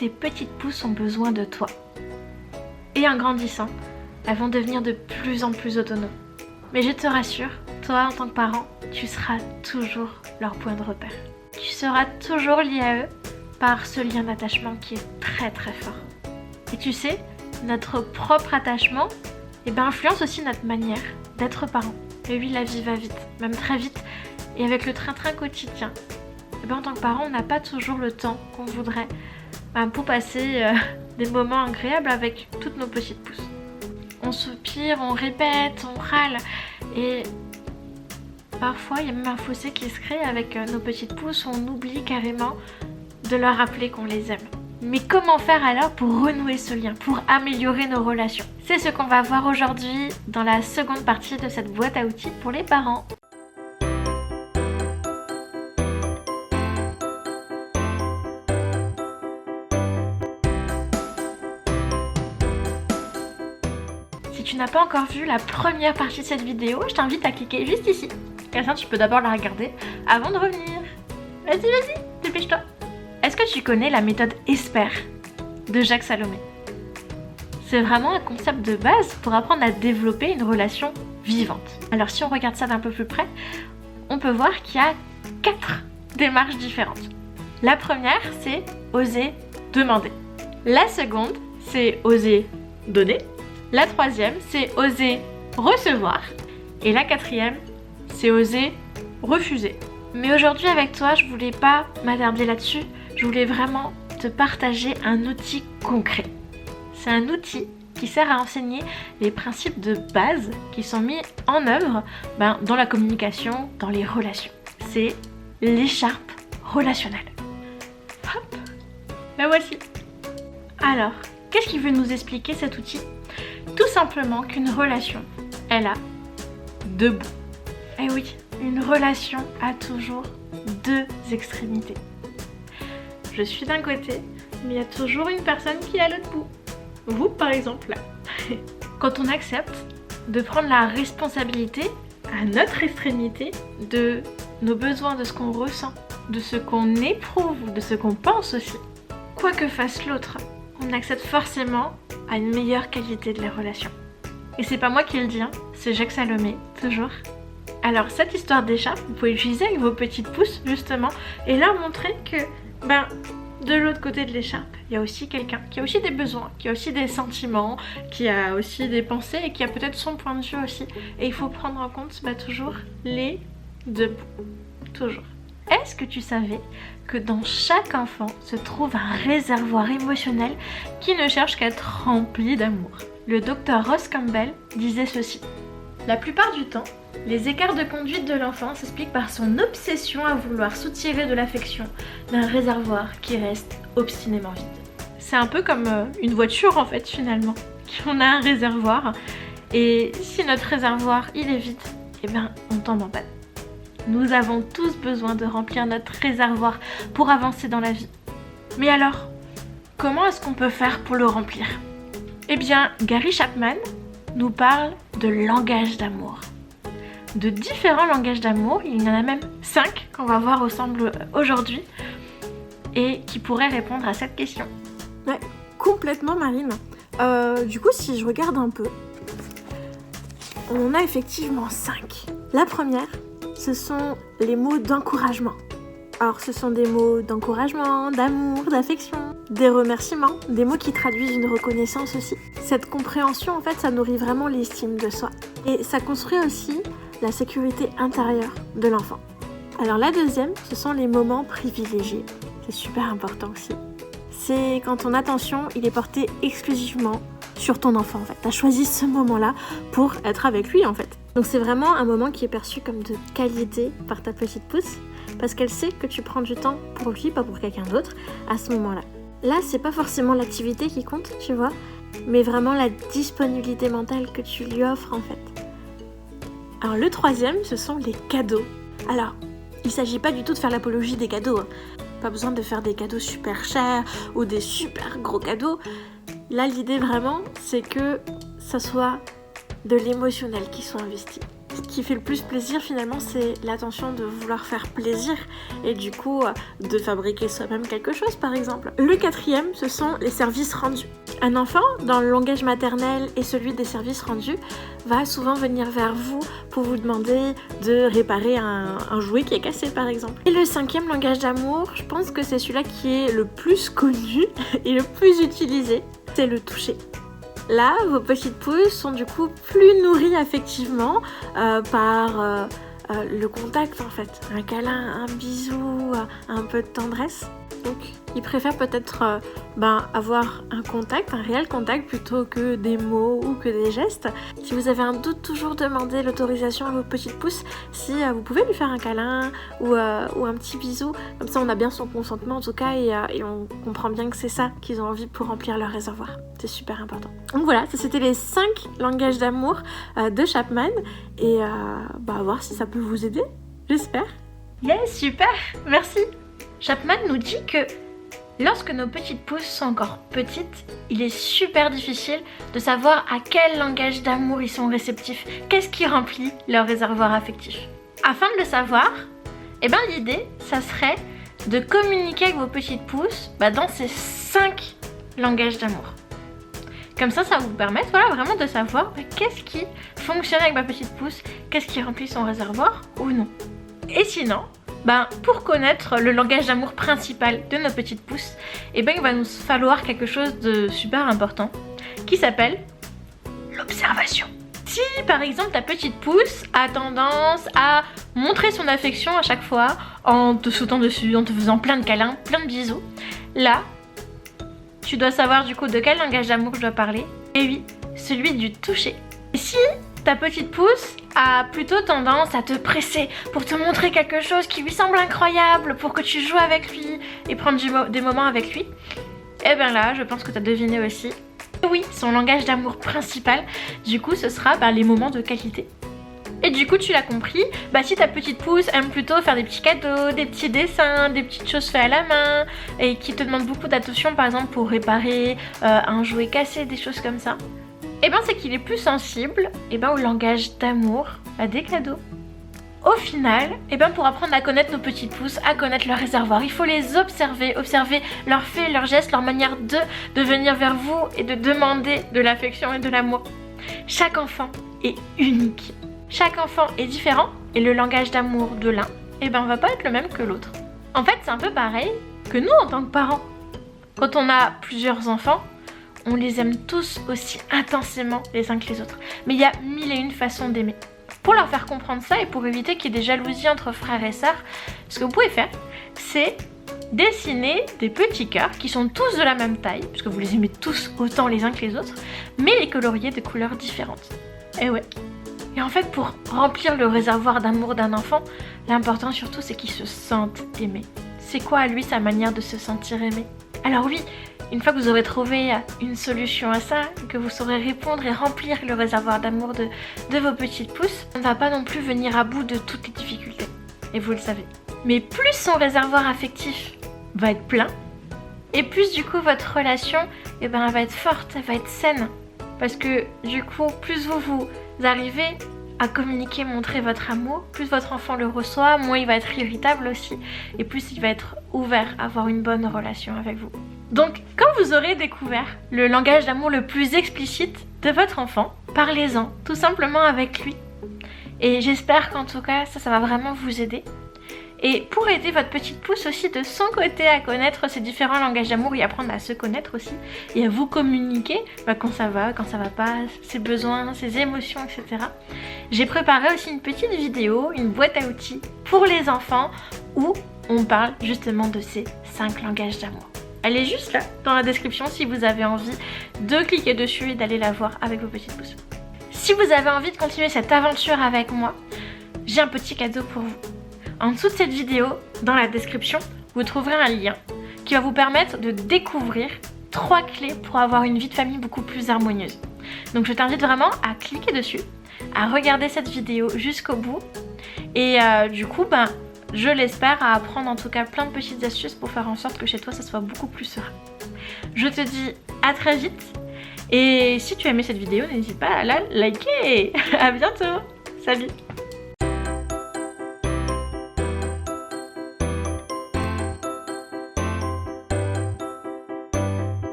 tes petites pousses ont besoin de toi. Et en grandissant, elles vont devenir de plus en plus autonomes. Mais je te rassure, toi en tant que parent, tu seras toujours leur point de repère. Tu seras toujours lié à eux par ce lien d'attachement qui est très très fort. Et tu sais, notre propre attachement influence aussi notre manière d'être parent. Et oui, la vie va vite, même très vite. Et avec le train-train quotidien, en tant que parent, on n'a pas toujours le temps qu'on voudrait pour passer des moments agréables avec toutes nos petites pousses. On soupire, on répète, on râle. Et parfois, il y a même un fossé qui se crée avec nos petites pousses. On oublie carrément de leur rappeler qu'on les aime. Mais comment faire alors pour renouer ce lien, pour améliorer nos relations? C'est ce qu'on va voir aujourd'hui dans la seconde partie de cette boîte à outils pour les parents. Si tu n'as pas encore vu la première partie de cette vidéo, je t'invite à cliquer juste ici. Comme ça, tu peux d'abord la regarder avant de revenir. Vas-y, dépêche-toi. Est-ce que tu connais la méthode ESPER de Jacques Salomé? C'est vraiment un concept de base pour apprendre à développer une relation vivante. Alors si on regarde ça d'un peu plus près, on peut voir qu'il y a 4 démarches différentes. La première, c'est oser demander. La seconde, c'est oser donner. La troisième, c'est oser recevoir. Et la quatrième, c'est oser refuser. Mais aujourd'hui avec toi, je voulais pas m'attarder là-dessus. Je voulais vraiment te partager un outil concret. C'est un outil qui sert à enseigner les principes de base qui sont mis en œuvre dans la communication, dans les relations. C'est l'écharpe relationnelle. Hop, la voici. Alors, qu'est-ce qui veut nous expliquer cet outil? Tout simplement qu'une relation, elle a 2 bouts. Eh oui, une relation a toujours 2 extrémités. Je suis d'un côté, mais il y a toujours une personne qui est à l'autre bout. Vous, par exemple, là. Quand on accepte de prendre la responsabilité à notre extrémité de nos besoins, de ce qu'on ressent, de ce qu'on éprouve, de ce qu'on pense aussi, quoi que fasse l'autre, on accède forcément à une meilleure qualité de la relation. Et c'est pas moi qui le dis, c'est Jacques Salomé, toujours. Alors cette histoire d'écharpe, vous pouvez l'utiliser avec vos petites pousses justement et leur montrer que de l'autre côté de l'écharpe, il y a aussi quelqu'un qui a aussi des besoins, qui a aussi des sentiments, qui a aussi des pensées et qui a peut-être son point de vue aussi. Et il faut prendre en compte toujours les 2 bouts. Toujours. Est-ce que tu savais que dans chaque enfant se trouve un réservoir émotionnel qui ne cherche qu'à être rempli d'amour? Le docteur Ross Campbell disait ceci. La plupart du temps, les écarts de conduite de l'enfant s'expliquent par son obsession à vouloir soutirer de l'affection d'un réservoir qui reste obstinément vide. C'est un peu comme une voiture en fait finalement. On a un réservoir et si notre réservoir il est vide, on tombe en panne. Nous avons tous besoin de remplir notre réservoir pour avancer dans la vie. Mais alors, comment est-ce qu'on peut faire pour le remplir? Gary Chapman nous parle de langage d'amour. De différents langages d'amour, il y en a même 5 qu'on va voir ensemble aujourd'hui et qui pourraient répondre à cette question. Ouais, complètement Marine. Du coup, si je regarde un peu, on en a effectivement 5. La première, ce sont les mots d'encouragement. Alors, ce sont des mots d'encouragement, d'amour, d'affection, des remerciements, des mots qui traduisent une reconnaissance aussi. Cette compréhension, en fait, ça nourrit vraiment l'estime de soi. Et ça construit aussi la sécurité intérieure de l'enfant. Alors la deuxième, ce sont les moments privilégiés. C'est super important aussi. C'est quand ton attention, il est porté exclusivement sur ton enfant en fait. Tu as choisi ce moment-là pour être avec lui en fait. Donc c'est vraiment un moment qui est perçu comme de qualité par ta petite pousse parce qu'elle sait que tu prends du temps pour lui, pas pour quelqu'un d'autre à ce moment-là. Là, c'est pas forcément l'activité qui compte, tu vois, mais vraiment la disponibilité mentale que tu lui offres en fait. Alors le troisième, ce sont les cadeaux. Alors, il s'agit pas du tout de faire l'apologie des cadeaux. Pas besoin de faire des cadeaux super chers ou des super gros cadeaux. Là, l'idée vraiment, c'est que ça soit de l'émotionnel qui soit investi. qui fait le plus plaisir finalement, c'est l'attention de vouloir faire plaisir et du coup de fabriquer soi-même quelque chose par exemple. Le quatrième, ce sont les services rendus. Un enfant, dans le langage maternel et celui des services rendus, va souvent venir vers vous pour vous demander de réparer un jouet qui est cassé par exemple. Et le cinquième langage d'amour, je pense que c'est celui-là qui est le plus connu et le plus utilisé, c'est le toucher. Là, vos petites pousses sont du coup plus nourries affectivement par le contact en fait. Un câlin, un bisou, un peu de tendresse. Donc, ils préfèrent peut-être avoir un contact, un réel contact plutôt que des mots ou que des gestes. Si vous avez un doute, toujours demandez l'autorisation à vos petites pousses si vous pouvez lui faire un câlin ou un petit bisou. Comme ça, on a bien son consentement en tout cas et on comprend bien que c'est ça qu'ils ont envie pour remplir leur réservoir. C'est super important. Donc voilà, ça c'était les 5 langages d'amour de Chapman et à voir si ça peut vous aider, j'espère. Yes, super, merci. Chapman nous dit que lorsque nos petites pousses sont encore petites, il est super difficile de savoir à quel langage d'amour ils sont réceptifs, qu'est-ce qui remplit leur réservoir affectif. Afin de le savoir, l'idée, ça serait de communiquer avec vos petites pousses dans ces 5 langages d'amour. Comme ça va vous permettre vraiment de savoir qu'est-ce qui fonctionne avec ma petite pousse, qu'est-ce qui remplit son réservoir ou non. Et sinon, pour connaître le langage d'amour principal de nos petites pousses, il va nous falloir quelque chose de super important qui s'appelle l'observation. Si par exemple ta petite pousse a tendance à montrer son affection à chaque fois en te sautant dessus, en te faisant plein de câlins, plein de bisous, là tu dois savoir du coup de quel langage d'amour je dois parler. Et oui, celui du toucher. Et si ta petite pousse a plutôt tendance à te presser pour te montrer quelque chose qui lui semble incroyable, pour que tu joues avec lui et prendre des moments avec lui, là, je pense que tu as deviné aussi. Oui, son langage d'amour principal, du coup, ce sera les moments de qualité. Et du coup, tu l'as compris, si ta petite pousse aime plutôt faire des petits cadeaux, des petits dessins, des petites choses faites à la main, et qui te demande beaucoup d'attention, par exemple, pour réparer un jouet cassé, des choses comme ça, c'est qu'il est plus sensible au langage d'amour, des cadeaux. Au final, pour apprendre à connaître nos petites pousses, à connaître leur réservoir, il faut les observer leurs faits, leurs gestes, leur manière de venir vers vous et de demander de l'affection et de l'amour. Chaque enfant est unique. Chaque enfant est différent et le langage d'amour de l'un, va pas être le même que l'autre. En fait, c'est un peu pareil que nous en tant que parents. Quand on a plusieurs enfants, on les aime tous aussi intensément les uns que les autres. Mais il y a 1001 façons d'aimer. Pour leur faire comprendre ça et pour éviter qu'il y ait des jalousies entre frères et sœurs, ce que vous pouvez faire, c'est dessiner des petits cœurs qui sont tous de la même taille, puisque vous les aimez tous autant les uns que les autres, mais les colorier de couleurs différentes. Et ouais. Et en fait, pour remplir le réservoir d'amour d'un enfant, l'important surtout, c'est qu'il se sente aimé. C'est quoi, lui, sa manière de se sentir aimé? Alors oui, une fois que vous aurez trouvé une solution à ça, que vous saurez répondre et remplir le réservoir d'amour de vos petites pousses, on ne va pas non plus venir à bout de toutes les difficultés. Et vous le savez. Mais plus son réservoir affectif va être plein, et plus du coup votre relation elle va être forte, elle va être saine. Parce que du coup, plus vous arrivez à communiquer, montrer votre amour, plus votre enfant le reçoit, moins il va être irritable aussi, et plus il va être ouvert à avoir une bonne relation avec vous. Donc, quand vous aurez découvert le langage d'amour le plus explicite de votre enfant, parlez-en tout simplement avec lui. Et j'espère qu'en tout cas, ça va vraiment vous aider. Et pour aider votre petite pousse aussi de son côté à connaître ces différents langages d'amour et apprendre à se connaître aussi et à vous communiquer quand ça va pas, ses besoins, ses émotions, etc. J'ai préparé aussi une petite vidéo, une boîte à outils pour les enfants où on parle justement de ces 5 langages d'amour. Elle est juste là dans la description si vous avez envie de cliquer dessus et d'aller la voir avec vos petites pousses. Si vous avez envie de continuer cette aventure avec moi, j'ai un petit cadeau pour vous. En dessous de cette vidéo, dans la description, vous trouverez un lien qui va vous permettre de découvrir 3 clés pour avoir une vie de famille beaucoup plus harmonieuse. Donc je t'invite vraiment à cliquer dessus, à regarder cette vidéo jusqu'au bout et du coup, je l'espère, à apprendre en tout cas plein de petites astuces pour faire en sorte que chez toi ça soit beaucoup plus serein. Je te dis à très vite et si tu as aimé cette vidéo, n'hésite pas à la liker. À bientôt. Salut.